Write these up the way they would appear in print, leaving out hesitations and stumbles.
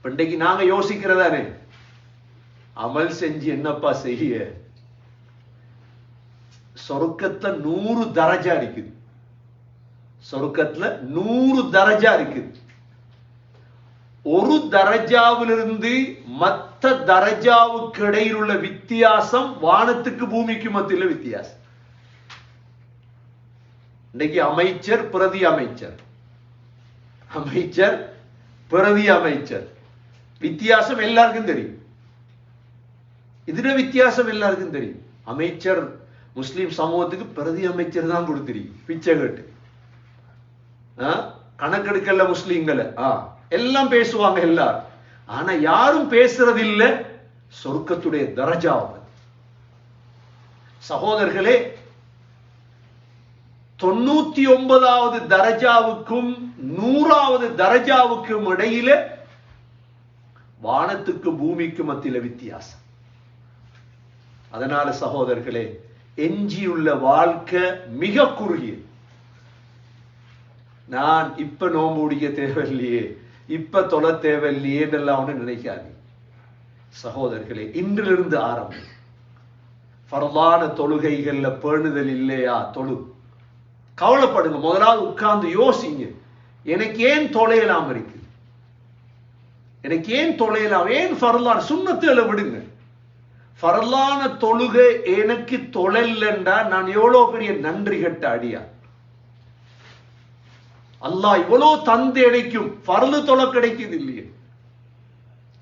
இன்றைக்கு நாங்க யோசிக்கிறதானே, அமல் செஞ்சு என்னப்பா செய்ய? சொர்க்கத்துல 100 தரஜா இருக்குது. சொர்க்கத்துல 100 தரஜா இருக்குது. ஒரு தரஜாவிலிருந்து மற்ற தரஜாவுக்கு இடையில் உள்ள வித்தியாசம் வானத்துக்கு பூமிக்கு மத்தியில் வித்தியாசம். இன்னைக்கு அமைச்சர் பிரதி அமைச்சர், அமைச்சர் பிரதி அமைச்சர், வித்தியாசம் எல்லாருக்கும் தெரியும். இதுல வித்தியாசம் எல்லாருக்கும் தெரியும். அமைச்சர் முஸ்லிம் சமூகத்துக்கு பிரதி அமைச்சர் தான் கொடுத்திருக்கு, பிச்சை கேட்டு. கணக்கெடுக்கல முஸ்லீம்களை எல்லாம் பேசுவாங்க எல்லாரும். ஆனா யாரும் பேசுறது இல்ல சொர்க்கத்துடைய தரஜா. சகோதரர்களே, 99வது தரஜாவுக்கும் 100வது தரஜாவுக்கும் இடையில வானத்துக்கு பூமிக்கு மத்தியில வித்தியாசம். அதனால சகோதரர்களே, எஞ்சியுள்ள வாழ்க்கை மிக குறுகிய. நான் இப்ப நோம்பு முடிக்க தேவையில்லையே, இப்ப தொலை தேவையில்லையே எல்லாம் ஒண்ணு நினைக்காது. சகோதரர்களே, இன்றிலிருந்து ஆரம்பம். ஃபர்லான தொழுகைகள்ல பேணுதல் இல்லையா? கவலைப்படுங்க. முதலாவது உட்கார்ந்து யோசிங்க, எனக்கு ஏன் தொலையலாம் இருக்கு? எனக்கு ஏன் தொலையலாம்? ஏன் ஃபர்லான சுன்னத்துகளை விடுங்க. ஃபர்லான தொழுகை எனக்கு தொழலண்டா நான் எவ்வளவு பெரிய நன்றி கட்ட அடியா. அல்லாஹ் இவ்வளவு தந்து இணைக்கும், ஃபர்லு தொலை கிடைக்குது இல்லையே.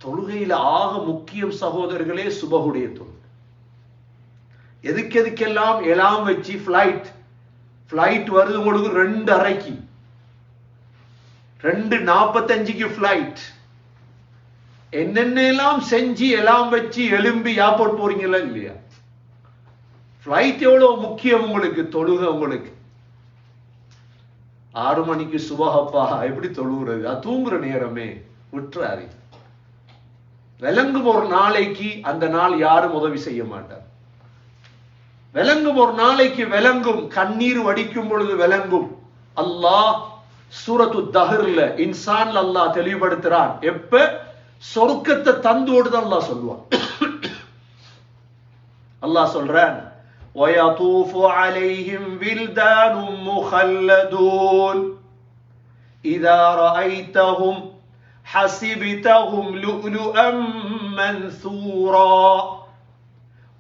தொழுகையில ஆக முக்கியம் சகோதரர்களே சுபஹுடைய தொழுகை. எதுக்கெல்லாம் எல்லாம் வச்சு பிளைட் வருது உங்களுக்கு 2:30க்கு, 2:45க்கு பிளைட். என்னென்னலாம் செஞ்சு எல்லாம் வச்சு எழும்பி ஏர்போர்ட் போறீங்களா இல்லையா? பிளைட் எவ்வளவு முக்கியம் உங்களுக்கு, தொழுகை உங்களுக்கு. 6 மணிக்கு சுபஹப்பா எப்படி தொழுகிறது? அது தூங்குற நேரமே, விட்டுறாரு. விளங்கும் ஒரு நாளைக்கு அந்த நாள் யாரும் உதவி செய்ய மாட்டார். விளங்கும் ஒரு நாளைக்கு விளங்கும், கண்ணீர் வடிக்கும் பொழுது விளங்கும். அல்லாஹ் சூரத்து தஹ்ர்ல இன்சான் அல்லாஹ் தெளிவுபடுத்துறான். எப்ப சொர்க்கத்தை தந்து ஓடுதான் அல்லாஹ் சொல்லுவான். அல்லாஹ் சொல்றான், وَيَطُوفُ عَلَيْهِمْ وِلْدَانٌ مُخَلَّدُونَ إِذَا رَأَيْتَهُمْ حَسِبْتَهُمْ لُؤْلُؤًا مَنْثُورًا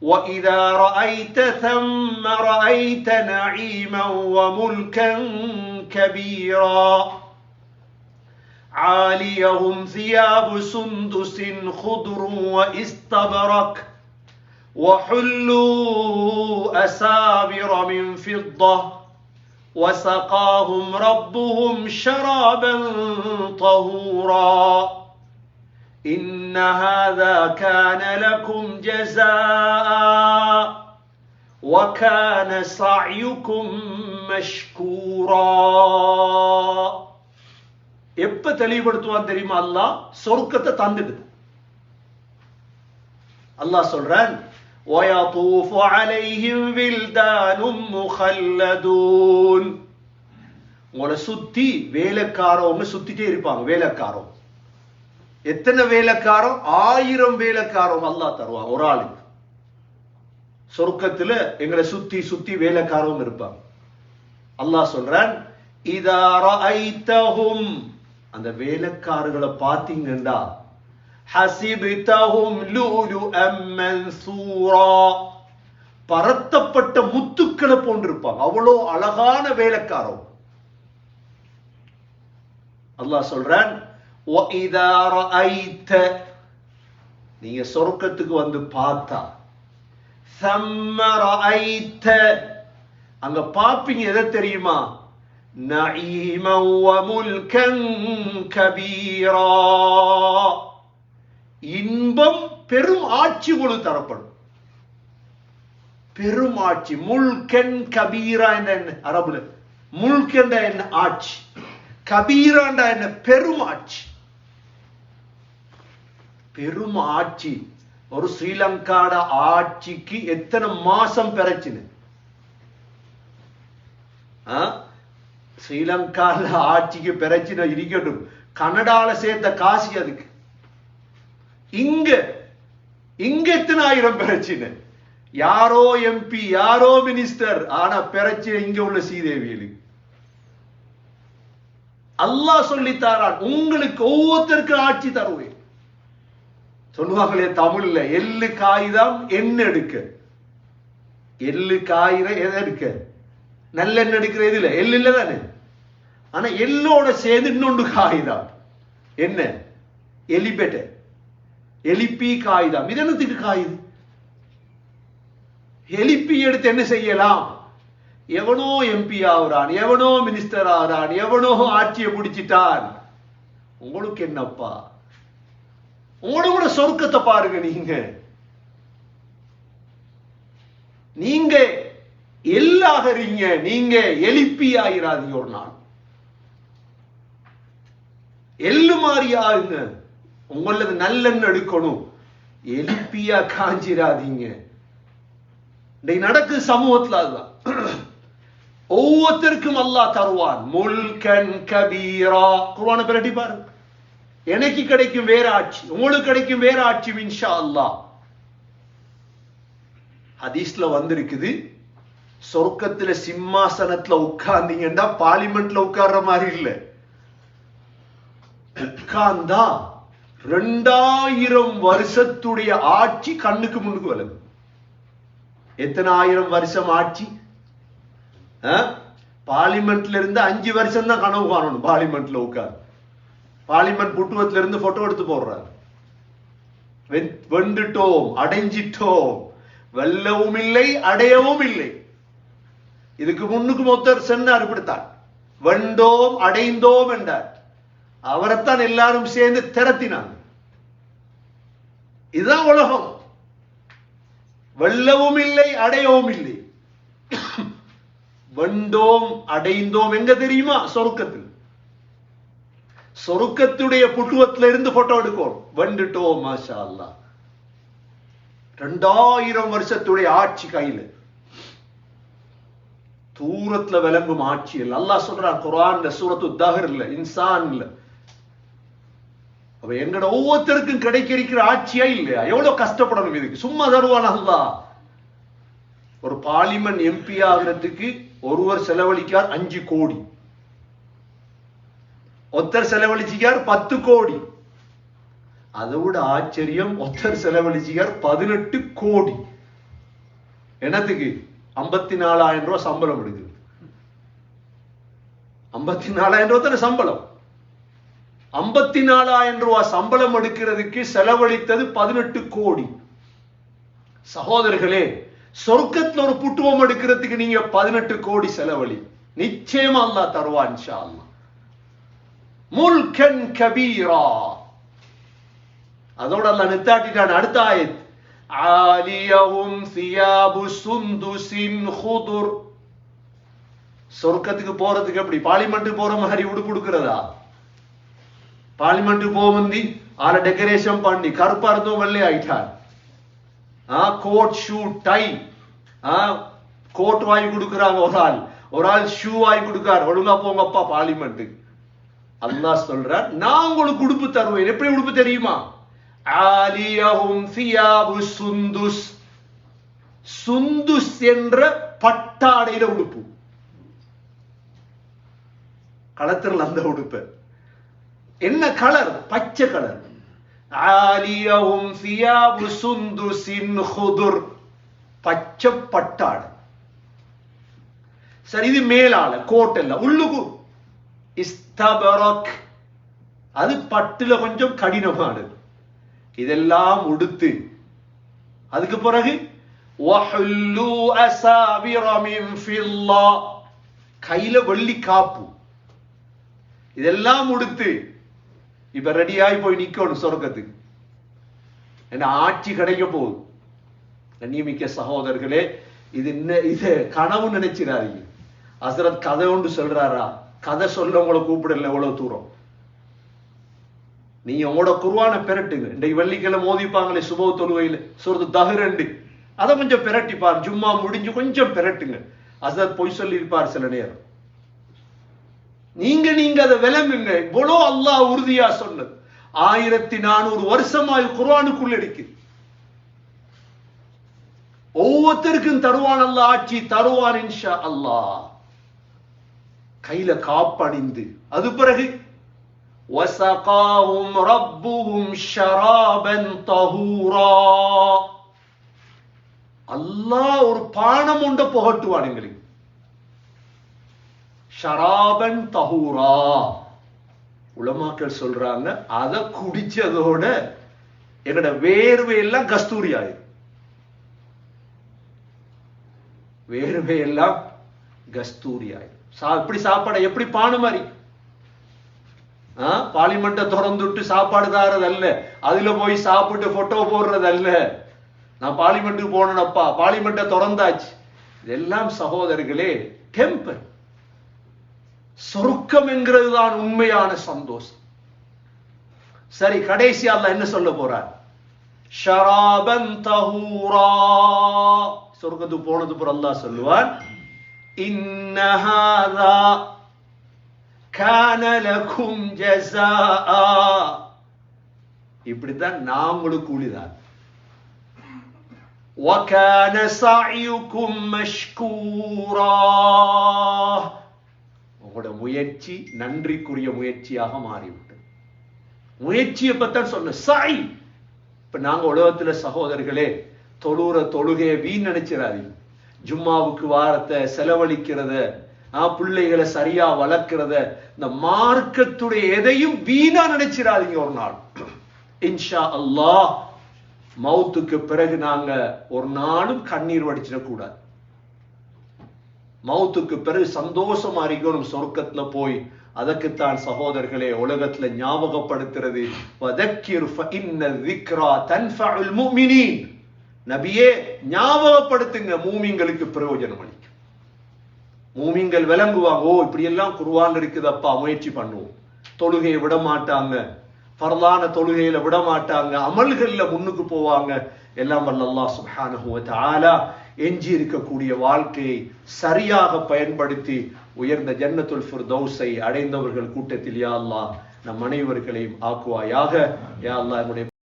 وَإِذَا رَأَيْتَ ثَمَّ رَأَيْتَ نَعِيمًا وَمُلْكًا كَبِيرًا عَالِيَهُمْ ثِيَابُ سُنْدُسٍ خُضْرٌ وَإِسْتَبْرَقٍ وَحُلُّوا أَسَاوِرَ مِنْ فِضَّةٍ وَسَقَاهُمْ رَبُّهُمْ شَرَابًا طَهُورًا إِنَّ هَذَا كَانَ لَكُمْ جَزَاءً وَكَانَ سَعْيُكُمْ مَشْكُورًا. எப்ப தெளிவுபடுத்துவான் தெரியுமா? அல்லாஹ் சொர்க்கத்தை தந்துடுது. அல்லாஹ் சொல்றான், وَيَطُوفُ عَلَيْهِمْ وِلْدَانٌ مُخَلَّدُونَ. உங்களை சுத்தி வேலைக்காரவங்க சுத்திட்டே இருப்பாங்க. வேலைக்காரவங்க எத்தனை வேலைக்காரம்? 1000 வேலைக்காரவங்க அல்லாஹ் தருவான் ஒரு ஆளுக்கு. சொர்க்கத்துல எங்களை சுத்தி சுத்தி வேலைக்காரவங்க இருப்பாங்க. அல்லாஹ் சொல்றான், இதா ரஅய்தஹும், அந்த வேலைக்காரர்களை பார்த்தீங்கன்னா, ஹஸிப்தஹும் லுலுஅம் மன்சூரா, பரத்தப்பட்ட முத்துக்களை போன்றிருப்பாங்க. அவ்வளோ அழகான வேலைக்காரர். அல்லாஹ் சொல்றான், وَإِذَا رَأَيْتَ, நீங்க சொர்க்கத்துக்கு வந்து பார்த்தா, ثَمَّ رَأَيْتَ, அங்க பாப்பீங்க எதை தெரியுமா? نَعِيمًا وَمُلْكًا كَبِيرًا, இன்பம் பெரும் ஆட்சி உங்களுக்கு தரப்படும். பெரும் ஆட்சி. முல்கன் கபீரா என்ன அரபுல? முல்கன் என்ன? ஆட்சி. கபீராண்டா என்ன? பெரும் ஆட்சி. பெரும் ஆட்சி. ஒரு ஸ்ரீலங்காட ஆட்சிக்கு எத்தனை மாசம் பெறச்சுன்னு? ஸ்ரீலங்கால ஆட்சிக்கு பெறச்சின இருக்கட்டும், கனடால சேர்த்த காசி அதுக்கு இங்க இங்க எத்தனை ஆயிரம் பிரச்சனை, யாரோ எம்பி யாரோ மினிஸ்டர், ஆனா பிரச்சனை இங்க உள்ள சீதேவியலுக்கு. அல்லாஹ் சொல்லித்தாரான், உங்களுக்கு ஒவ்வொருத்தருக்கும் ஆட்சி தருவேன். சொல்லுவாங்களே தமிழ்ல, எள்ளு காகிதம் எண்ணெய் எடுக்க, எள்ளு காயிற எதை எடுக்க, நல்லெண்ணெய் எடுக்கிற இதுல எள்ளு இல்ல தானே. ஆனா எள்ளோட சேர்ந்து இன்னொன்று காகிதம் என்ன, எலிபெட்ட எலிப்பி காகிதம். இது என்னத்துக்கு காயுது? எலிப்பி எடுத்து என்ன செய்யலாம்? எவனோ எம்பி ஆகுறான், எவனோ மினிஸ்டர் ஆகுறான், எவனோ ஆட்சியை பிடிச்சிட்டான். உங்களுக்கு என்னப்பா? உங்களோட சொர்க்கத்தை பாருங்க. நீங்க எல்லாகறீங்க, நீங்க எலிப்பி ஆகிறாதீங்க. ஒரு நாள் எள்ளு மாதிரி ஆகுங்க. உங்களது நல்லெண்ணெய் எடுக்கணும், எலிப்பியா காஞ்சிராதீங்க. நடக்கு சமூகத்துல அதுதான். ஒவ்வொருத்தருக்கும் அல்லாஹ் தருவான் முல்கன் கபீரா. குர்ஆனை பிரட்டி பாருங்க. எனக்கு கிடைக்கும் வேற ஆட்சி, உங்களுக்கு கிடைக்கும் வேற ஆட்சி இன்ஷா அல்லாஹ். ஹதீஸ்ல வந்திருக்குது, சொர்க்கத்துல சிம்மாசனத்துல உட்கார்ந்தீங்கன்னா பார்லிமெண்ட்ல உட்கார்ற மாதிரி இல்ல, உட்கார்ந்தா 2000 வருஷத்துடைய ஆட்சி கண்ணுக்கு முன்னுக்கு விளங்கு. எத்தனை ஆயிரம் வருஷம் ஆட்சி? பார்லிமெண்ட்ல இருந்து 5 வருஷம் தான் கனவு காணணும். பார்லிமெண்ட்ல உட்கார், பார்லிமெண்ட் புட்டுவத்துல இருந்து போட்டோ எடுத்து போடுறாரு. வெண்டுட்டோம், அடைஞ்சிட்டோம், வெல்லவும் இல்லை அடையவும் இல்லை. இதுக்கு முன்னுக்கு மொத்தர் சென்னார் இப்படித்தான், வெண்டோம் அடைந்தோம் என்றார். அவரைத்தான் எல்லாரும் சேர்ந்து திரட்டினாங்க. இதுதான் உலகம். வெல்லவும் இல்லை அடையவும் இல்லை. வெண்டோம் அடைந்தோம் எங்க தெரியுமா? சொர்க்கத்தில். சொர்க்கத்துடைய புட்டுவத்துல இருந்து போட்டோ எடுக்கும். வெண்டுட்டோம் மாஷா அல்லாஹ். 2000 வருஷத்துடைய ஆட்சி கையில, தூரத்துல விளங்கும் ஆட்சி. அல்லாஹ் சொல்றான் குர்ஆன்ல, சூரத்து தஹ்ர்ல, இன்சான்ல. அப்ப எங்கட ஒவ்வொருத்தருக்கும் கிடைக்கிற ஆட்சியா இல்லையா? எவ்வளவு கஷ்டப்படணும் இதுக்கு. சும்மா தருவான் அல்லாஹ். ஒரு பார்லிமெண்ட் எம்பி ஆகிறதுக்கு ஒருவர் செலவழிக்கார் 5 கோடி, ஒருத்தர் செலவழிச்சிக்கார் 10 கோடி. அதை விட ஆச்சரியம், ஒருத்தர் செலவழிச்சிக்கார் 18 கோடி. என்னத்துக்கு? 54,000 ரூபாய் சம்பளம் எடுக்குது. 54,000 ரூபாய் சம்பளம். 54,000 ரூபாய் சம்பளம் எடுக்கிறதுக்கு செலவழித்தது 18 கோடி. சகோதரர்களே, சொர்க்கத்துல ஒரு புட்டுவம் எடுக்கிறதுக்கு நீங்க 18 கோடி செலவழி, நிச்சயமா அல்லாஹ் தருவான் இன்ஷா அல்லாஹ். முல்கன் கபீரா. அதோட அல்லாஹ் நித்தாட்டிட்டான். அடுத்த ஆயத், ஆலியஹும் சியாபு சுந்துசின் குதுர். சொர்க்கத்துக்கு போறதுக்கு எப்படி பார்லிமெண்ட் போற மாதிரி உடுப்பு கொடுக்கிறதா? பார்லிமெண்ட் போவந்தி ஆல டெக்கரேஷன் பண்ணி கருப்பா இருந்தும் வெள்ளை ஆயிட்டான். கோட் ஷூ டை, கோட் வாங்கி கொடுக்குறாங்க. ஒரு ஆள் ஷூ வாங்கி கொடுக்காரு. ஒழுங்கா போங்கப்பா பார்லிமெண்ட்டுக்கு. அல்லாஹ் சொல்றார், நான் உங்களுக்கு உடுப்பு தருவேன். எப்படி உடுப்பு தெரியுமா? ஆலியஹும் சியாபு சுந்துஸ். சுந்துஸ் என்ற பட்டாடையில உடுப்பு. களத்தில் அந்த உடுப்பு என்ன கலர்? பச்சை கலர். ஆலியஹும் சியாபு சுந்துசின் குதுர். பச்சை பட்டாடை. சரி, இது மேலால கோட் இல்ல, உள்ளுக்கு இஸ்தபரக். அது பட்டுல கொஞ்சம் கடினமானது. இதெல்லாம் உடுத்து அதுக்கு பிறகு வஹுல்லு அஸாபிர மின் ஃபில்லா. கையில வெள்ளி காப்பு. இதெல்லாம் உடுத்து இப்ப ரெடியாகி போய் நிக்கணும் சொர்க்கத்துக்கு. என்ன ஆட்சி கிடைக்க போகுது. கண்ணியமிக்க சகோதரர்களே, இது கனவு நினைச்சிடாதீங்க. ஹஸ்ரத் கதை ஒன்று சொல்றாரா? கதை சொல்ல உங்களை கூப்பிடல எவ்வளவு தூரம். நீங்க உங்களோட குர்ஆனை பெரட்டுங்க. இன்றைக்கு வெள்ளிக்கிழமை மோதிப்பாங்களே சுபஹ் தொழுகையில சூரத்து தஹ்ர், அதை கொஞ்சம் பெரட்டிப்பார். ஜும்மா முடிஞ்சு கொஞ்சம் பெரட்டுங்க. ஹஸ்ரத் பொய் சொல்லி இருப்பார் சில நேரம். நீங்க அதை விளங்குங்க. இவ்வளோ அல்லாஹ் உறுதியா சொன்னது. 1400 வருஷமாய் குர்ஆனுக்குள்ள இருக்கு. ஒவ்வொருத்தருக்கும் தருவான் அல்லாஹ், ஆட்சி தருவான் இன்ஷா அல்லாஹ். கையில காப்பணிந்து அது பிறகு وَسَقَاهُمْ رَبُّهُمْ شَرَابًا طَهُورًا. அல்லாஹ் ஒரு பானம் உண்ட புகட்டுவான் எங்களுக்கு. ஷராபன் தஹூரா. உலமாக்கள் சொல்றாங்க அதை குடிச்சதோட என்னோட வேர்வையெல்லாம் கஸ்தூரி ஆயிரும். வேர்வையெல்லாம் கஸ்தூரி ஆயிரும். இப்படி சாப்பாடு எப்படி பானம் மாதிரி பார்லிமெண்ட்டை திறந்துட்டு சாப்பாடு தாரது அல்ல, அதுல போய் சாப்பிட்டு போட்டோ போடுறது அல்ல. நான் பார்லிமெண்ட்டுக்கு போனப்பா, பார்லிமெண்ட்டை திறந்தாச்சு. இதெல்லாம் சகோதரர்களே டெம்பர். சொர்க்கம் என்கிறது தான் உண்மையான சந்தோஷம். சரி, கடைசி அல்லாஹ் என்ன சொல்ல போறார்? ஷராபன் தஹூரா. சொர்க்கத்துக்கு போனது போற அல்லாஹ் சொல்லுவான், இன்ன ஹாதா கான லகும் ஜஸாஆ. இப்படித்தான் நாமளும் கூலிதான். وَكَانَ سَعْيُكُمْ مَشْكُورًا. உங்களோட முயற்சி நன்றிக்குரிய முயற்சியாக மாறிவிட்டது. முயற்சியை பத்தான் சொன்ன சாய். இப்ப நாங்க உலகத்துல சகோதரர்களே தொழுகையை வீண் நினைச்சிடாதீங்க. ஜும்மாவுக்கு வாரத்தை செலவழிக்கிறத, பிள்ளைகளை சரியா வளர்க்கிறத, இந்த மார்க்கத்துடைய எதையும் வீணா நினைச்சிடாதீங்க. ஒரு நாள் இன்ஷா அல்லாஹ் மௌத்துக்கு பிறகு நாங்க ஒரு நாளும் கண்ணீர் வடிச்சிடக்கூடாது. மௌத்துக்கு பிறகு சந்தோஷமா இருக்கணும் சொர்க்கத்துல போய். அதற்குத்தான் சகோதரர்களே உலகத்துல ஞாபகப்படுத்துறது, வதக்கிர் ஃபஇன்ன ذிக்ரா தன்ஃபஉல் முஃமினீன். நபியே ஞாபகப்படுத்துங்க, மூமின்களுக்கு பிரயோஜனம் அளிக்கும். மூமின்கள் விளங்குவாங்க, ஓ இப்படி எல்லாம் குர்ஆன் இருக்குதப்பா, முயற்சி பண்ணுவோம். தொழுகையை விட மாட்டாங்க, ஃபர்லான தொழுகையில விட மாட்டாங்க, அமல்கள்ல முன்னுக்கு போவாங்க. எல்லாம் வல்ல அல்லாஹ் சுப்ஹானஹு வ தஆலா எஞ்சி இருக்கக்கூடிய வாழ்க்கையை சரியாக பயன்படுத்தி உயர்ந்த ஜன்னத்துல் ஃபிர்தௌஸை அடைந்தவர்கள் கூட்டத்தில் யா அல்லாஹ் நம் அனைவர்களையும் ஆக்குவாயாக. யா அல்லாஹ் நம்முடைய